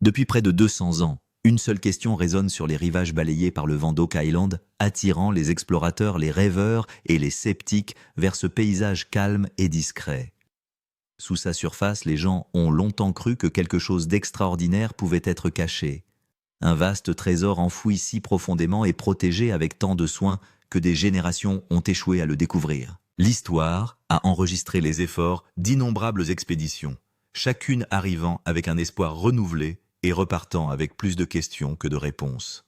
Depuis près de 200 ans, une seule question résonne sur les rivages balayés par le vent d'Oak Island, attirant les explorateurs, les rêveurs et les sceptiques vers ce paysage calme et discret. Sous sa surface, les gens ont longtemps cru que quelque chose d'extraordinaire pouvait être caché. Un vaste trésor enfoui si profondément et protégé avec tant de soin que des générations ont échoué à le découvrir. L'histoire a enregistré les efforts d'innombrables expéditions, chacune arrivant avec un espoir renouvelé et repartant avec plus de questions que de réponses.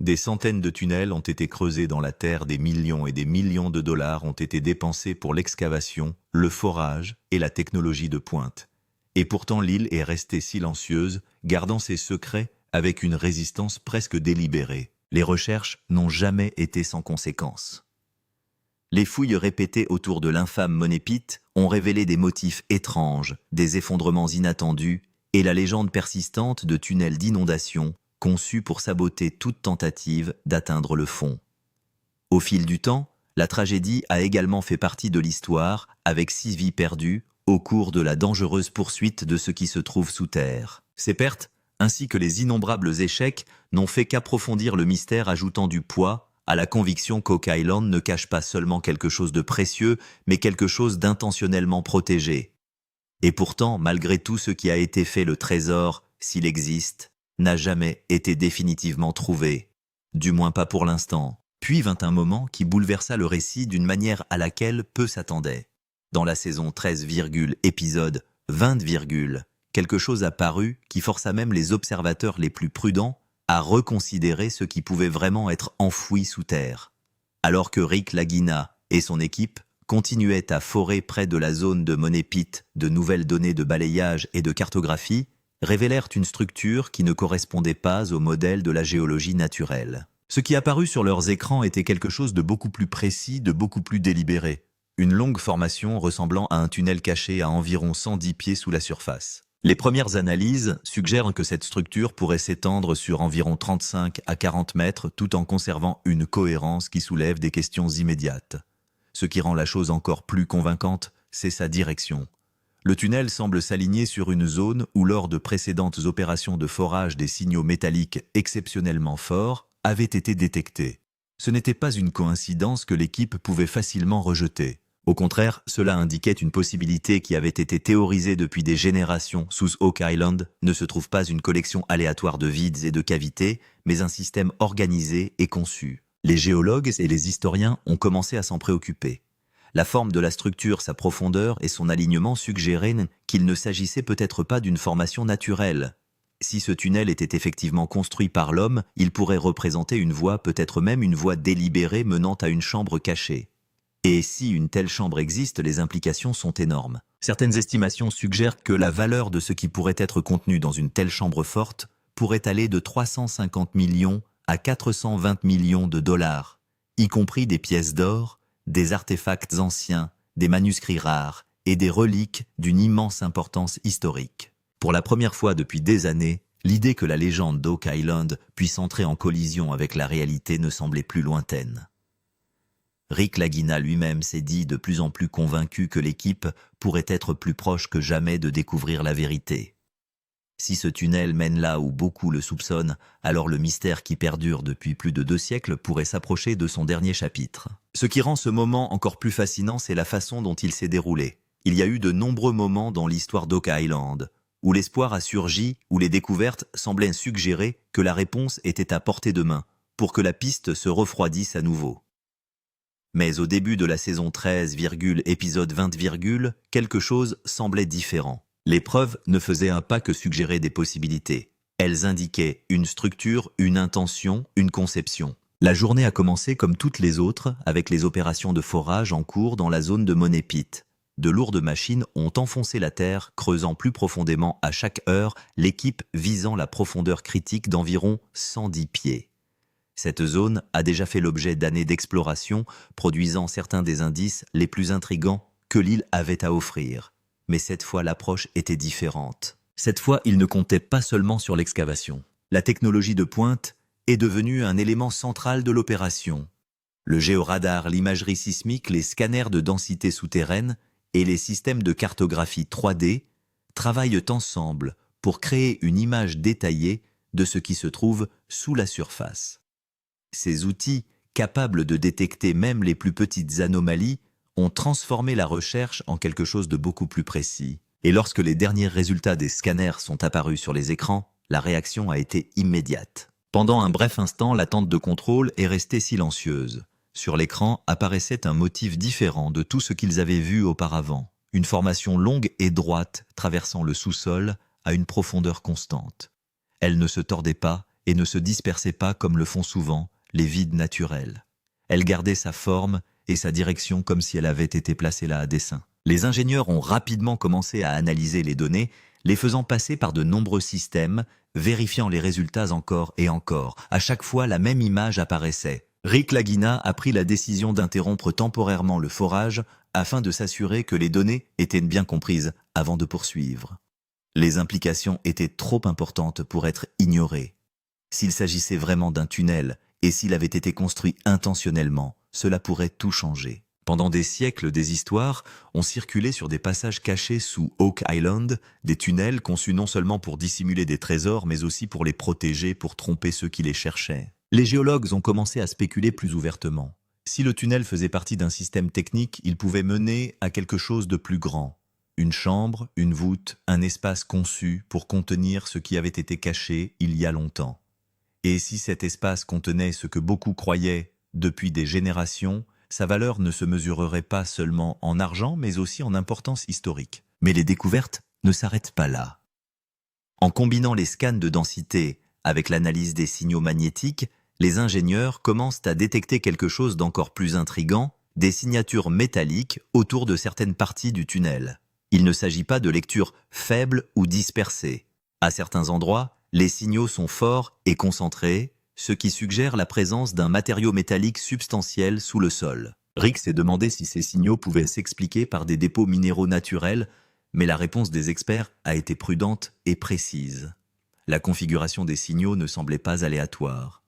Des centaines de tunnels ont été creusés dans la terre, des millions et des millions de dollars ont été dépensés pour l'excavation, le forage et la technologie de pointe. Et pourtant l'île est restée silencieuse, gardant ses secrets avec une résistance presque délibérée. Les recherches n'ont jamais été sans conséquences. Les fouilles répétées autour de l'infâme Money Pit ont révélé des motifs étranges, des effondrements inattendus et la légende persistante de tunnels d'inondation conçus pour saboter toute tentative d'atteindre le fond. Au fil du temps, la tragédie a également fait partie de l'histoire, avec 6 vies perdues au cours de la dangereuse poursuite de ce qui se trouve sous terre. Ces pertes, ainsi que les innombrables échecs, n'ont fait qu'approfondir le mystère, ajoutant du poids à la conviction qu'Oak Island ne cache pas seulement quelque chose de précieux, mais quelque chose d'intentionnellement protégé. Et pourtant, malgré tout ce qui a été fait, le trésor, s'il existe, n'a jamais été définitivement trouvé, du moins pas pour l'instant. Puis vint un moment qui bouleversa le récit d'une manière à laquelle peu s'attendaient. Dans la saison 13, épisode 20, quelque chose apparut qui força même les observateurs les plus prudents à reconsidérer ce qui pouvait vraiment être enfoui sous terre. Alors que Rick Lagina et son équipe continuaient à forer près de la zone de Money Pit, de nouvelles données de balayage et de cartographie révélèrent une structure qui ne correspondait pas au modèle de la géologie naturelle. Ce qui apparut sur leurs écrans était quelque chose de beaucoup plus précis, de beaucoup plus délibéré. Une longue formation ressemblant à un tunnel caché à environ 110 pieds sous la surface. Les premières analyses suggèrent que cette structure pourrait s'étendre sur environ 35 à 40 mètres tout en conservant une cohérence qui soulève des questions immédiates. Ce qui rend la chose encore plus convaincante, c'est sa direction. Le tunnel semble s'aligner sur une zone où lors de précédentes opérations de forage des signaux métalliques exceptionnellement forts avaient été détectés. Ce n'était pas une coïncidence que l'équipe pouvait facilement rejeter. Au contraire, cela indiquait une possibilité qui avait été théorisée depuis des générations. Sous Oak Island ne se trouve pas une collection aléatoire de vides et de cavités, mais un système organisé et conçu. Les géologues et les historiens ont commencé à s'en préoccuper. La forme de la structure, sa profondeur et son alignement suggéraient qu'il ne s'agissait peut-être pas d'une formation naturelle. Si ce tunnel était effectivement construit par l'homme, il pourrait représenter une voie, peut-être même une voie délibérée menant à une chambre cachée. Et si une telle chambre existe, les implications sont énormes. Certaines estimations suggèrent que la valeur de ce qui pourrait être contenu dans une telle chambre forte pourrait aller de 350 millions à 420 millions de dollars, y compris des pièces d'or, des artefacts anciens, des manuscrits rares et des reliques d'une immense importance historique. Pour la première fois depuis des années, l'idée que la légende d'Oak Island puisse entrer en collision avec la réalité ne semblait plus lointaine. Rick Lagina lui-même s'est dit de plus en plus convaincu que l'équipe pourrait être plus proche que jamais de découvrir la vérité. Si ce tunnel mène là où beaucoup le soupçonnent, alors le mystère qui perdure depuis plus de 2 siècles pourrait s'approcher de son dernier chapitre. Ce qui rend ce moment encore plus fascinant, c'est la façon dont il s'est déroulé. Il y a eu de nombreux moments dans l'histoire d'Oak Island, où l'espoir a surgi, où les découvertes semblaient suggérer que la réponse était à portée de main, pour que la piste se refroidisse à nouveau. Mais au début de la saison 13, épisode 20, quelque chose semblait différent. Les preuves ne faisaient un pas que suggérer des possibilités. Elles indiquaient une structure, une intention, une conception. La journée a commencé comme toutes les autres, avec les opérations de forage en cours dans la zone de Money Pit. De lourdes machines ont enfoncé la terre, creusant plus profondément à chaque heure, l'équipe visant la profondeur critique d'environ 110 pieds. Cette zone a déjà fait l'objet d'années d'exploration, produisant certains des indices les plus intrigants que l'île avait à offrir. Mais cette fois, l'approche était différente. Cette fois, il ne comptait pas seulement sur l'excavation. La technologie de pointe est devenue un élément central de l'opération. Le géoradar, l'imagerie sismique, les scanners de densité souterraine et les systèmes de cartographie 3D travaillent ensemble pour créer une image détaillée de ce qui se trouve sous la surface. Ces outils, capables de détecter même les plus petites anomalies, ont transformé la recherche en quelque chose de beaucoup plus précis. Et lorsque les derniers résultats des scanners sont apparus sur les écrans, la réaction a été immédiate. Pendant un bref instant, l'attente de contrôle est restée silencieuse. Sur l'écran apparaissait un motif différent de tout ce qu'ils avaient vu auparavant. Une formation longue et droite traversant le sous-sol à une profondeur constante. Elle ne se tordait pas et ne se dispersait pas comme le font souvent les vides naturels. Elle gardait sa forme et sa direction comme si elle avait été placée là à dessein. Les ingénieurs ont rapidement commencé à analyser les données, les faisant passer par de nombreux systèmes, vérifiant les résultats encore et encore. À chaque fois, la même image apparaissait. Rick Lagina a pris la décision d'interrompre temporairement le forage afin de s'assurer que les données étaient bien comprises avant de poursuivre. Les implications étaient trop importantes pour être ignorées. S'il s'agissait vraiment d'un tunnel et s'il avait été construit intentionnellement, cela pourrait tout changer. Pendant des siècles, des histoires ont circulé sur des passages cachés sous Oak Island, des tunnels conçus non seulement pour dissimuler des trésors, mais aussi pour les protéger, pour tromper ceux qui les cherchaient. Les géologues ont commencé à spéculer plus ouvertement. Si le tunnel faisait partie d'un système technique, il pouvait mener à quelque chose de plus grand. Une chambre, une voûte, un espace conçu pour contenir ce qui avait été caché il y a longtemps. Et si cet espace contenait ce que beaucoup croyaient depuis des générations, sa valeur ne se mesurerait pas seulement en argent, mais aussi en importance historique. Mais les découvertes ne s'arrêtent pas là. En combinant les scans de densité avec l'analyse des signaux magnétiques, les ingénieurs commencent à détecter quelque chose d'encore plus intrigant, des signatures métalliques autour de certaines parties du tunnel. Il ne s'agit pas de lectures faibles ou dispersées. À certains endroits, les signaux sont forts et concentrés, ce qui suggère la présence d'un matériau métallique substantiel sous le sol. Rick s'est demandé si ces signaux pouvaient s'expliquer par des dépôts minéraux naturels, mais la réponse des experts a été prudente et précise. La configuration des signaux ne semblait pas aléatoire.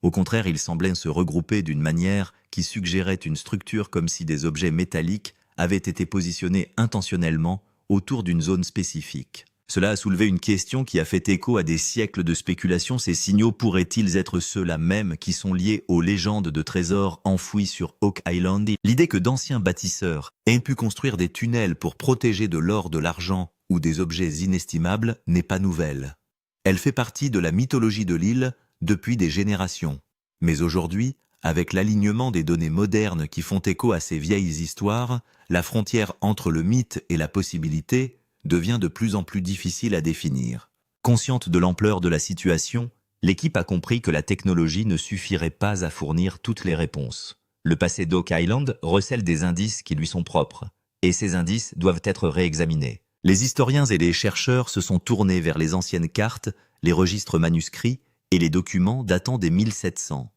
Au contraire, ils semblaient se regrouper d'une manière qui suggérait une structure comme si des objets métalliques avaient été positionnés intentionnellement autour d'une zone spécifique. Cela a soulevé une question qui a fait écho à des siècles de spéculation. Ces signaux pourraient-ils être ceux-là même qui sont liés aux légendes de trésors enfouis sur Oak Island? L'idée que d'anciens bâtisseurs aient pu construire des tunnels pour protéger de l'or, de l'argent ou des objets inestimables n'est pas nouvelle. Elle fait partie de la mythologie de l'île depuis des générations. Mais aujourd'hui, avec l'alignement des données modernes qui font écho à ces vieilles histoires, la frontière entre le mythe et la possibilité devient de plus en plus difficile à définir. Consciente de l'ampleur de la situation, l'équipe a compris que la technologie ne suffirait pas à fournir toutes les réponses. Le passé d'Oak Island recèle des indices qui lui sont propres, et ces indices doivent être réexaminés. Les historiens et les chercheurs se sont tournés vers les anciennes cartes, les registres manuscrits et les documents datant des 1700.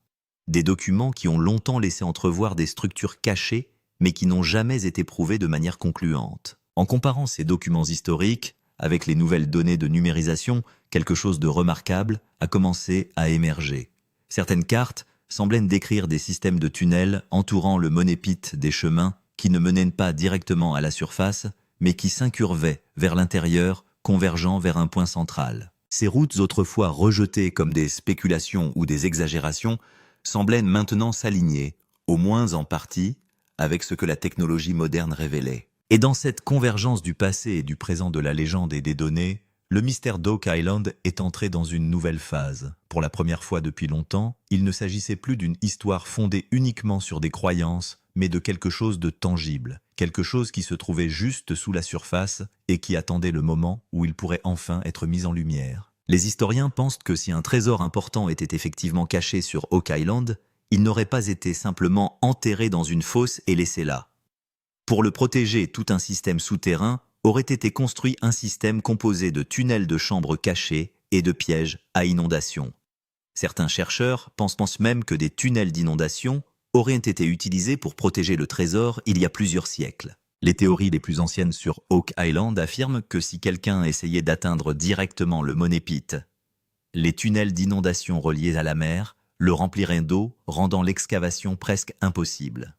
Des documents qui ont longtemps laissé entrevoir des structures cachées, mais qui n'ont jamais été prouvées de manière concluante. En comparant ces documents historiques avec les nouvelles données de numérisation, quelque chose de remarquable a commencé à émerger. Certaines cartes semblaient décrire des systèmes de tunnels entourant le monépite des chemins qui ne menaient pas directement à la surface, mais qui s'incurvaient vers l'intérieur, convergeant vers un point central. Ces routes autrefois rejetées comme des spéculations ou des exagérations semblaient maintenant s'aligner, au moins en partie, avec ce que la technologie moderne révélait. Et dans cette convergence du passé et du présent de la légende et des données, le mystère d'Oak Island est entré dans une nouvelle phase. Pour la première fois depuis longtemps, il ne s'agissait plus d'une histoire fondée uniquement sur des croyances, mais de quelque chose de tangible, quelque chose qui se trouvait juste sous la surface et qui attendait le moment où il pourrait enfin être mis en lumière. Les historiens pensent que si un trésor important était effectivement caché sur Oak Island, il n'aurait pas été simplement enterré dans une fosse et laissé là. Pour le protéger, tout un système souterrain aurait été construit, un système composé de tunnels de chambres cachées et de pièges à inondation. Certains chercheurs pensent même que des tunnels d'inondation auraient été utilisés pour protéger le trésor il y a plusieurs siècles. Les théories les plus anciennes sur Oak Island affirment que si quelqu'un essayait d'atteindre directement le monépite, les tunnels d'inondation reliés à la mer le rempliraient d'eau, rendant l'excavation presque impossible.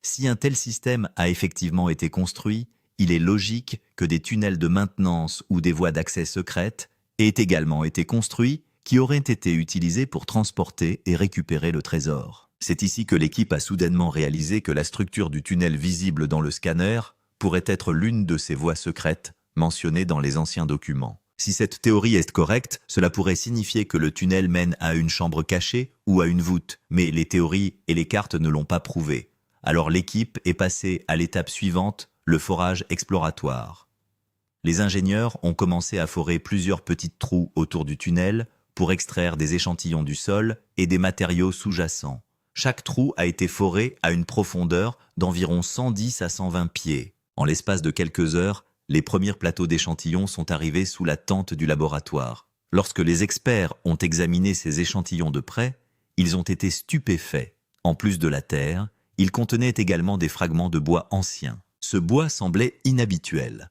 Si un tel système a effectivement été construit, il est logique que des tunnels de maintenance ou des voies d'accès secrètes aient également été construits qui auraient été utilisés pour transporter et récupérer le trésor. C'est ici que l'équipe a soudainement réalisé que la structure du tunnel visible dans le scanner pourrait être l'une de ces voies secrètes mentionnées dans les anciens documents. Si cette théorie est correcte, cela pourrait signifier que le tunnel mène à une chambre cachée ou à une voûte, mais les théories et les cartes ne l'ont pas prouvé. Alors l'équipe est passée à l'étape suivante, le forage exploratoire. Les ingénieurs ont commencé à forer plusieurs petits trous autour du tunnel pour extraire des échantillons du sol et des matériaux sous-jacents. Chaque trou a été foré à une profondeur d'environ 110 à 120 pieds. En l'espace de quelques heures, les premiers plateaux d'échantillons sont arrivés sous la tente du laboratoire. Lorsque les experts ont examiné ces échantillons de près, ils ont été stupéfaits. En plus de la terre, ils contenaient également des fragments de bois anciens. Ce bois semblait inhabituel.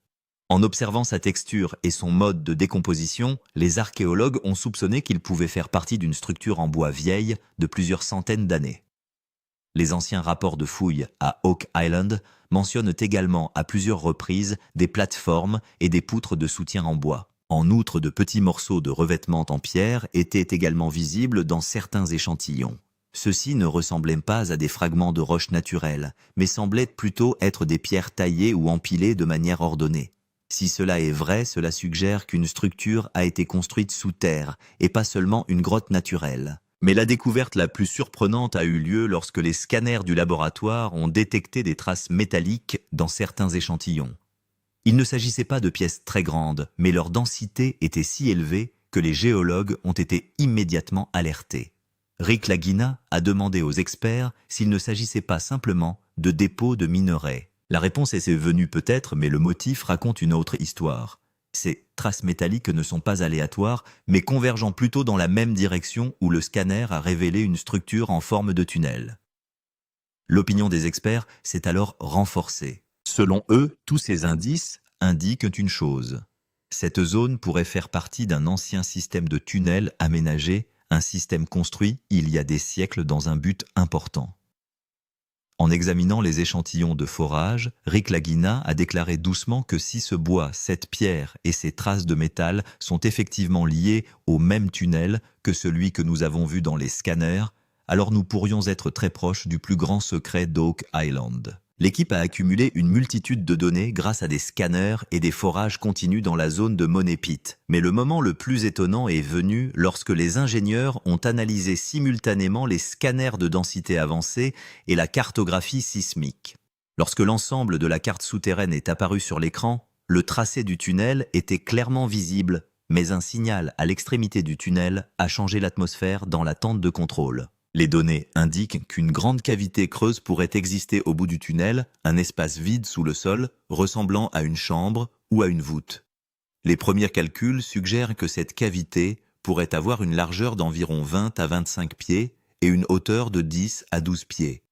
En observant sa texture et son mode de décomposition, les archéologues ont soupçonné qu'il pouvait faire partie d'une structure en bois vieille de plusieurs centaines d'années. Les anciens rapports de fouilles à Oak Island mentionnent également à plusieurs reprises des plateformes et des poutres de soutien en bois. En outre, de petits morceaux de revêtement en pierre étaient également visibles dans certains échantillons. Ceux-ci ne ressemblaient pas à des fragments de roches naturelles, mais semblaient plutôt être des pierres taillées ou empilées de manière ordonnée. Si cela est vrai, cela suggère qu'une structure a été construite sous terre et pas seulement une grotte naturelle. Mais la découverte la plus surprenante a eu lieu lorsque les scanners du laboratoire ont détecté des traces métalliques dans certains échantillons. Il ne s'agissait pas de pièces très grandes, mais leur densité était si élevée que les géologues ont été immédiatement alertés. Rick Lagina a demandé aux experts s'il ne s'agissait pas simplement de dépôts de minerais. La réponse est venue peut-être, mais le motif raconte une autre histoire. Ces traces métalliques ne sont pas aléatoires, mais convergeant plutôt dans la même direction où le scanner a révélé une structure en forme de tunnel. L'opinion des experts s'est alors renforcée. Selon eux, tous ces indices indiquent une chose. Cette zone pourrait faire partie d'un ancien système de tunnels aménagé, un système construit il y a des siècles dans un but important. En examinant les échantillons de forage, Rick Lagina a déclaré doucement que si ce bois, cette pierre et ces traces de métal sont effectivement liés au même tunnel que celui que nous avons vu dans les scanners, alors nous pourrions être très proches du plus grand secret d'Oak Island. L'équipe a accumulé une multitude de données grâce à des scanners et des forages continus dans la zone de Money Pit. Mais le moment le plus étonnant est venu lorsque les ingénieurs ont analysé simultanément les scanners de densité avancée et la cartographie sismique. Lorsque l'ensemble de la carte souterraine est apparu sur l'écran, le tracé du tunnel était clairement visible, mais un signal à l'extrémité du tunnel a changé l'atmosphère dans la tente de contrôle. Les données indiquent qu'une grande cavité creuse pourrait exister au bout du tunnel, un espace vide sous le sol, ressemblant à une chambre ou à une voûte. Les premiers calculs suggèrent que cette cavité pourrait avoir une largeur d'environ 20 à 25 pieds et une hauteur de 10 à 12 pieds.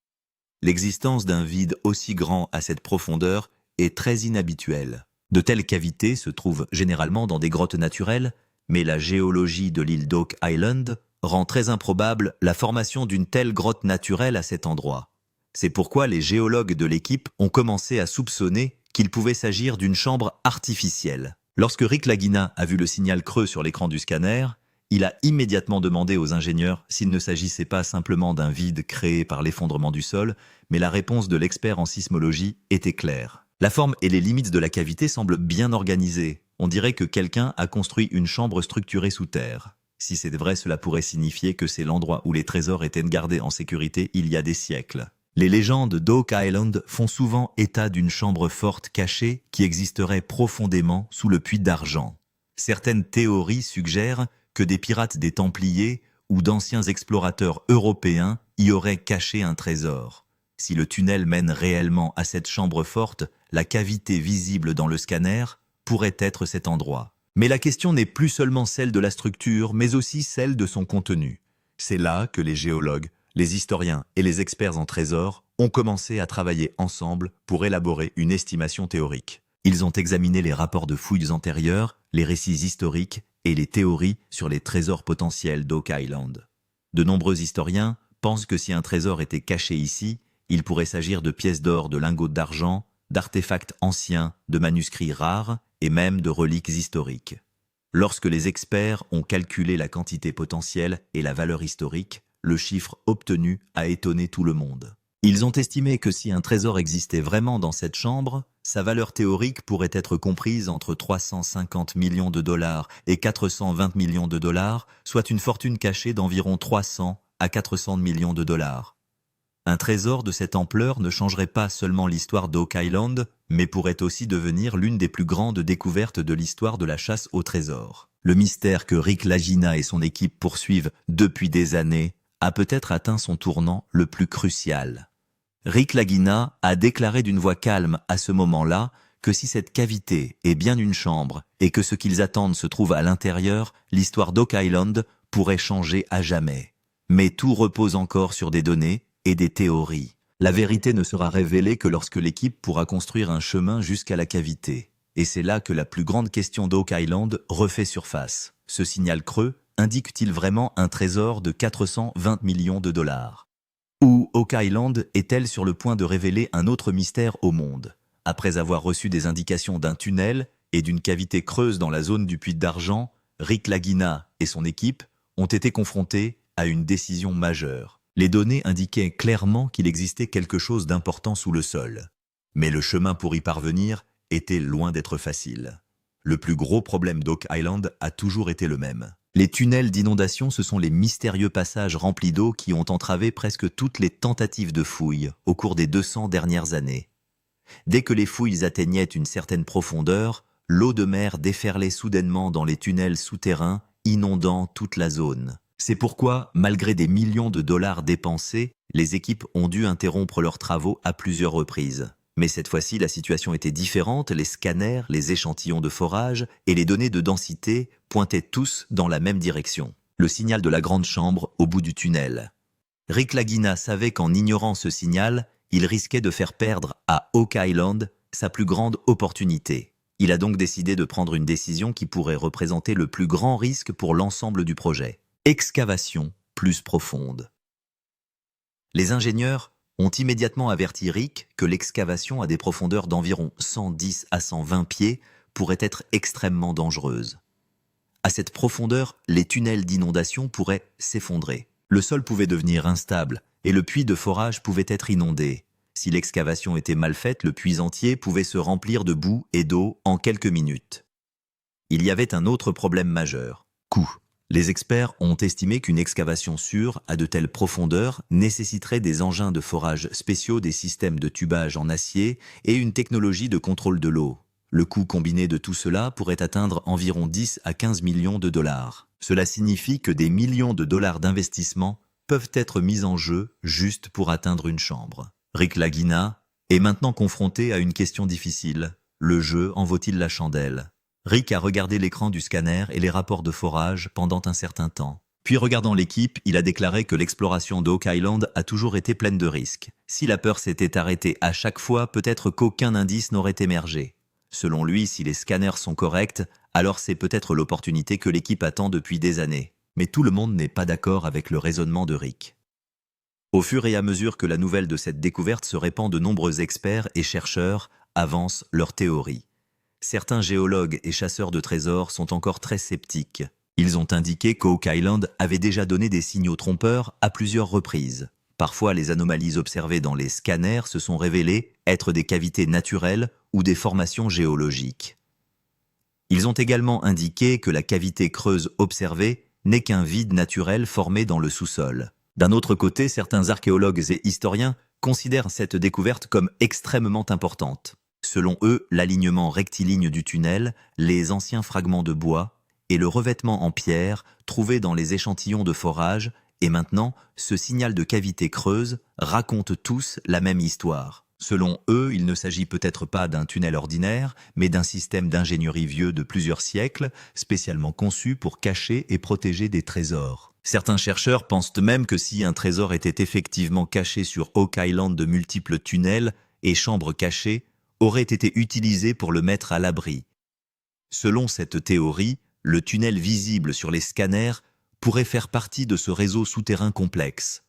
L'existence d'un vide aussi grand à cette profondeur est très inhabituelle. De telles cavités se trouvent généralement dans des grottes naturelles, mais la géologie de l'île d'Oak Island rend très improbable la formation d'une telle grotte naturelle à cet endroit. C'est pourquoi les géologues de l'équipe ont commencé à soupçonner qu'il pouvait s'agir d'une chambre artificielle. Lorsque Rick Lagina a vu le signal creux sur l'écran du scanner, il a immédiatement demandé aux ingénieurs s'il ne s'agissait pas simplement d'un vide créé par l'effondrement du sol, mais la réponse de l'expert en sismologie était claire. La forme et les limites de la cavité semblent bien organisées. On dirait que quelqu'un a construit une chambre structurée sous terre. Si c'est vrai, cela pourrait signifier que c'est l'endroit où les trésors étaient gardés en sécurité il y a des siècles. Les légendes d'Oak Island font souvent état d'une chambre forte cachée qui existerait profondément sous le puits d'argent. Certaines théories suggèrent que des pirates des Templiers ou d'anciens explorateurs européens y auraient caché un trésor. Si le tunnel mène réellement à cette chambre forte, la cavité visible dans le scanner pourrait être cet endroit. Mais la question n'est plus seulement celle de la structure, mais aussi celle de son contenu. C'est là que les géologues, les historiens et les experts en trésors ont commencé à travailler ensemble pour élaborer une estimation théorique. Ils ont examiné les rapports de fouilles antérieures, les récits historiques et les théories sur les trésors potentiels d'Oak Island. De nombreux historiens pensent que si un trésor était caché ici, il pourrait s'agir de pièces d'or, de lingots d'argent, d'artefacts anciens, de manuscrits rares et même de reliques historiques. Lorsque les experts ont calculé la quantité potentielle et la valeur historique, le chiffre obtenu a étonné tout le monde. Ils ont estimé que si un trésor existait vraiment dans cette chambre, sa valeur théorique pourrait être comprise entre 350 millions de dollars et 420 millions de dollars, soit une fortune cachée d'environ 300 à 400 millions de dollars. Un trésor de cette ampleur ne changerait pas seulement l'histoire d'Oak Island, mais pourrait aussi devenir l'une des plus grandes découvertes de l'histoire de la chasse au trésor. Le mystère que Rick Lagina et son équipe poursuivent depuis des années a peut-être atteint son tournant le plus crucial. Rick Lagina a déclaré d'une voix calme à ce moment-là que si cette cavité est bien une chambre et que ce qu'ils attendent se trouve à l'intérieur, l'histoire d'Oak Island pourrait changer à jamais. Mais tout repose encore sur des données et des théories. La vérité ne sera révélée que lorsque l'équipe pourra construire un chemin jusqu'à la cavité. Et c'est là que la plus grande question d'Oak Island refait surface. Ce signal creux indique-t-il vraiment un trésor de 420 millions de dollars? Ou Oak Island est-elle sur le point de révéler un autre mystère au monde? Après avoir reçu des indications d'un tunnel et d'une cavité creuse dans la zone du Puits d'Argent, Rick Lagina et son équipe ont été confrontés à une décision majeure. Les données indiquaient clairement qu'il existait quelque chose d'important sous le sol. Mais le chemin pour y parvenir était loin d'être facile. Le plus gros problème d'Oak Island a toujours été le même. Les tunnels d'inondation, ce sont les mystérieux passages remplis d'eau qui ont entravé presque toutes les tentatives de fouilles au cours des 200 dernières années. Dès que les fouilles atteignaient une certaine profondeur, l'eau de mer déferlait soudainement dans les tunnels souterrains, inondant toute la zone. C'est pourquoi, malgré des millions de dollars dépensés, les équipes ont dû interrompre leurs travaux à plusieurs reprises. Mais cette fois-ci, la situation était différente, les scanners, les échantillons de forage et les données de densité pointaient tous dans la même direction. Le signal de la grande chambre au bout du tunnel. Rick Lagina savait qu'en ignorant ce signal, il risquait de faire perdre à Oak Island sa plus grande opportunité. Il a donc décidé de prendre une décision qui pourrait représenter le plus grand risque pour l'ensemble du projet. Excavation plus profonde. Les ingénieurs ont immédiatement averti Rick que l'excavation à des profondeurs d'environ 110 à 120 pieds pourrait être extrêmement dangereuse. À cette profondeur, les tunnels d'inondation pourraient s'effondrer. Le sol pouvait devenir instable et le puits de forage pouvait être inondé. Si l'excavation était mal faite, le puits entier pouvait se remplir de boue et d'eau en quelques minutes. Il y avait un autre problème majeur, coût. Les experts ont estimé qu'une excavation sûre à de telles profondeurs nécessiterait des engins de forage spéciaux, des systèmes de tubage en acier et une technologie de contrôle de l'eau. Le coût combiné de tout cela pourrait atteindre environ 10 à 15 millions de dollars. Cela signifie que des millions de dollars d'investissement peuvent être mis en jeu juste pour atteindre une chambre. Rick Lagina est maintenant confronté à une question difficile. Le jeu en vaut-il la chandelle? Rick a regardé l'écran du scanner et les rapports de forage pendant un certain temps. Puis regardant l'équipe, il a déclaré que l'exploration d'Oak Island a toujours été pleine de risques. Si la peur s'était arrêtée à chaque fois, peut-être qu'aucun indice n'aurait émergé. Selon lui, si les scanners sont corrects, alors c'est peut-être l'opportunité que l'équipe attend depuis des années. Mais tout le monde n'est pas d'accord avec le raisonnement de Rick. Au fur et à mesure que la nouvelle de cette découverte se répand, de nombreux experts et chercheurs avancent leurs théories. Certains géologues et chasseurs de trésors sont encore très sceptiques. Ils ont indiqué qu'Oak Island avait déjà donné des signaux trompeurs à plusieurs reprises. Parfois, les anomalies observées dans les scanners se sont révélées être des cavités naturelles ou des formations géologiques. Ils ont également indiqué que la cavité creuse observée n'est qu'un vide naturel formé dans le sous-sol. D'un autre côté, certains archéologues et historiens considèrent cette découverte comme extrêmement importante. Selon eux, l'alignement rectiligne du tunnel, les anciens fragments de bois et le revêtement en pierre trouvés dans les échantillons de forage et maintenant ce signal de cavité creuse racontent tous la même histoire. Selon eux, il ne s'agit peut-être pas d'un tunnel ordinaire, mais d'un système d'ingénierie vieux de plusieurs siècles, spécialement conçu pour cacher et protéger des trésors. Certains chercheurs pensent même que si un trésor était effectivement caché sur Oak Island, de multiples tunnels et chambres cachées aurait été utilisé pour le mettre à l'abri. Selon cette théorie, le tunnel visible sur les scanners pourrait faire partie de ce réseau souterrain complexe.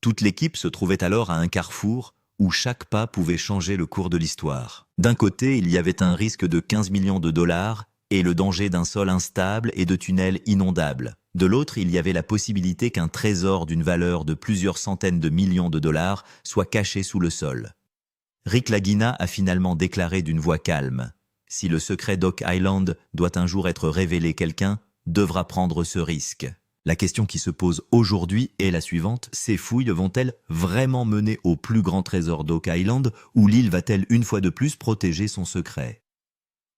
Toute l'équipe se trouvait alors à un carrefour où chaque pas pouvait changer le cours de l'histoire. D'un côté, il y avait un risque de 15 millions de dollars et le danger d'un sol instable et de tunnels inondables. De l'autre, il y avait la possibilité qu'un trésor d'une valeur de plusieurs centaines de millions de dollars soit caché sous le sol. Rick Lagina a finalement déclaré d'une voix calme: « Si le secret d'Oak Island doit un jour être révélé, quelqu'un devra prendre ce risque. » La question qui se pose aujourd'hui est la suivante: ces fouilles vont-elles vraiment mener au plus grand trésor d'Oak Island, ou l'île va-t-elle une fois de plus protéger son secret?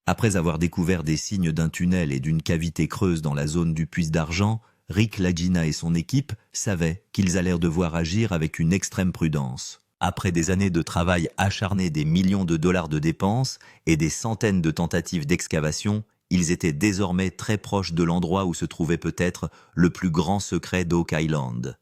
Après avoir découvert des signes d'un tunnel et d'une cavité creuse dans la zone du puits d'argent, Rick Lagina et son équipe savaient qu'ils allaient devoir agir avec une extrême prudence. Après des années de travail acharné, des millions de dollars de dépenses et des centaines de tentatives d'excavation, ils étaient désormais très proches de l'endroit où se trouvait peut-être le plus grand secret d'Oak Island.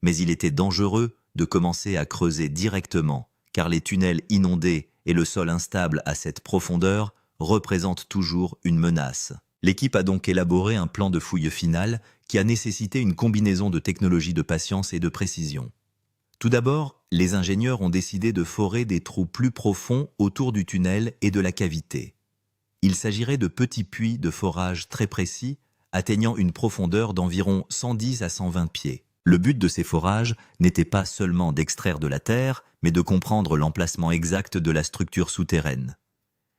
Mais il était dangereux de commencer à creuser directement, car les tunnels inondés et le sol instable à cette profondeur représentent toujours une menace. L'équipe a donc élaboré un plan de fouille final qui a nécessité une combinaison de technologies de patience et de précision. Tout d'abord, les ingénieurs ont décidé de forer des trous plus profonds autour du tunnel et de la cavité. Il s'agirait de petits puits de forage très précis, atteignant une profondeur d'environ 110 à 120 pieds. Le but de ces forages n'était pas seulement d'extraire de la terre, mais de comprendre l'emplacement exact de la structure souterraine.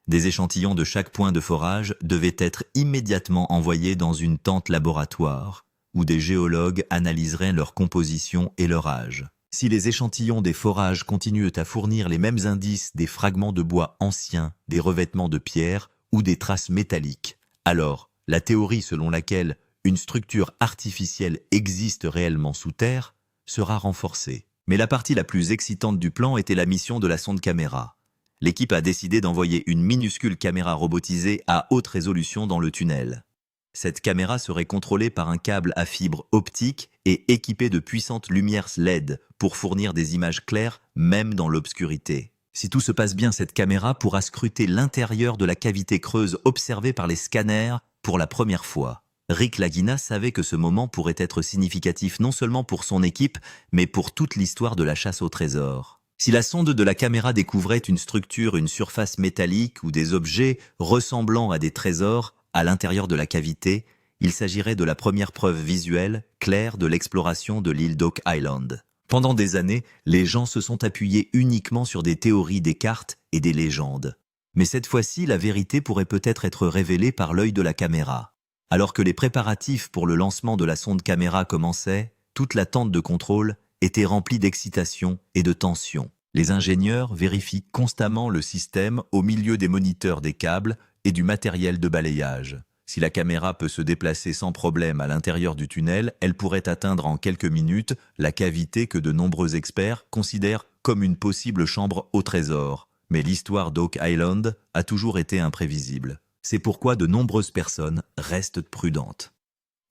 Des échantillons de chaque point de forage devaient être immédiatement envoyés dans une tente laboratoire, où des géologues analyseraient leur composition et leur âge. Si les échantillons des forages continuent à fournir les mêmes indices des fragments de bois anciens, des revêtements de pierre ou des traces métalliques, alors la théorie selon laquelle une structure artificielle existe réellement sous terre sera renforcée. Mais la partie la plus excitante du plan était la mission de la sonde caméra. L'équipe a décidé d'envoyer une minuscule caméra robotisée à haute résolution dans le tunnel. Cette caméra serait contrôlée par un câble à fibre optique et équipée de puissantes lumières LED pour fournir des images claires même dans l'obscurité. Si tout se passe bien, cette caméra pourra scruter l'intérieur de la cavité creuse observée par les scanners pour la première fois. Rick Lagina savait que ce moment pourrait être significatif non seulement pour son équipe, mais pour toute l'histoire de la chasse au trésor. Si la sonde de la caméra découvrait une structure, une surface métallique ou des objets ressemblant à des trésors à l'intérieur de la cavité, il s'agirait de la première preuve visuelle, claire de l'exploration de l'île d'Oak Island. Pendant des années, les gens se sont appuyés uniquement sur des théories, des cartes et des légendes. Mais cette fois-ci, la vérité pourrait peut-être être révélée par l'œil de la caméra. Alors que les préparatifs pour le lancement de la sonde caméra commençaient, toute la tente de contrôle était remplie d'excitation et de tension. Les ingénieurs vérifient constamment le système au milieu des moniteurs, des câbles et du matériel de balayage. Si la caméra peut se déplacer sans problème à l'intérieur du tunnel, elle pourrait atteindre en quelques minutes la cavité que de nombreux experts considèrent comme une possible chambre au trésor. Mais l'histoire d'Oak Island a toujours été imprévisible. C'est pourquoi de nombreuses personnes restent prudentes.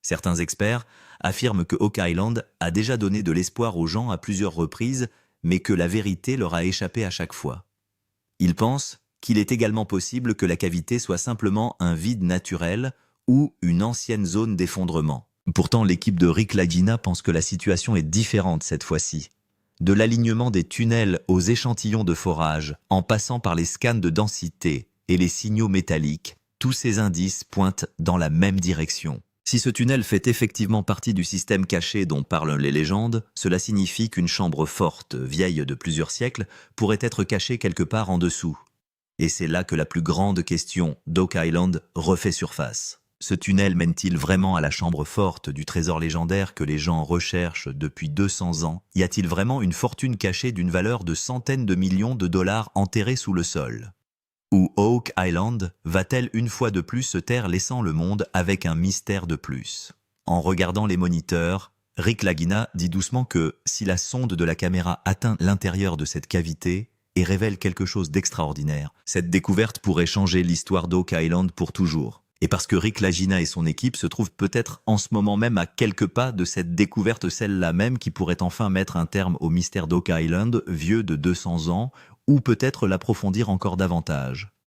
Certains experts affirment que Oak Island a déjà donné de l'espoir aux gens à plusieurs reprises, mais que la vérité leur a échappé à chaque fois. Ils pensent qu'il est également possible que la cavité soit simplement un vide naturel ou une ancienne zone d'effondrement. Pourtant, l'équipe de Rick Lagina pense que la situation est différente cette fois-ci. De l'alignement des tunnels aux échantillons de forage, en passant par les scans de densité et les signaux métalliques, tous ces indices pointent dans la même direction. Si ce tunnel fait effectivement partie du système caché dont parlent les légendes, cela signifie qu'une chambre forte, vieille de plusieurs siècles, pourrait être cachée quelque part en dessous. Et c'est là que la plus grande question d'Oak Island refait surface. Ce tunnel mène-t-il vraiment à la chambre forte du trésor légendaire que les gens recherchent depuis 200 ans? Y a-t-il vraiment une fortune cachée d'une valeur de centaines de millions de dollars enterrée sous le sol? Ou Oak Island va-t-elle une fois de plus se taire, laissant le monde avec un mystère de plus? En regardant les moniteurs, Rick Lagina dit doucement que si la sonde de la caméra atteint l'intérieur de cette cavité et révèle quelque chose d'extraordinaire, cette découverte pourrait changer l'histoire d'Oak Island pour toujours. Et parce que Rick Lagina et son équipe se trouvent peut-être en ce moment même à quelques pas de cette découverte, celle-là même qui pourrait enfin mettre un terme au mystère d'Oak Island, vieux de 200 ans, ou peut-être l'approfondir encore davantage.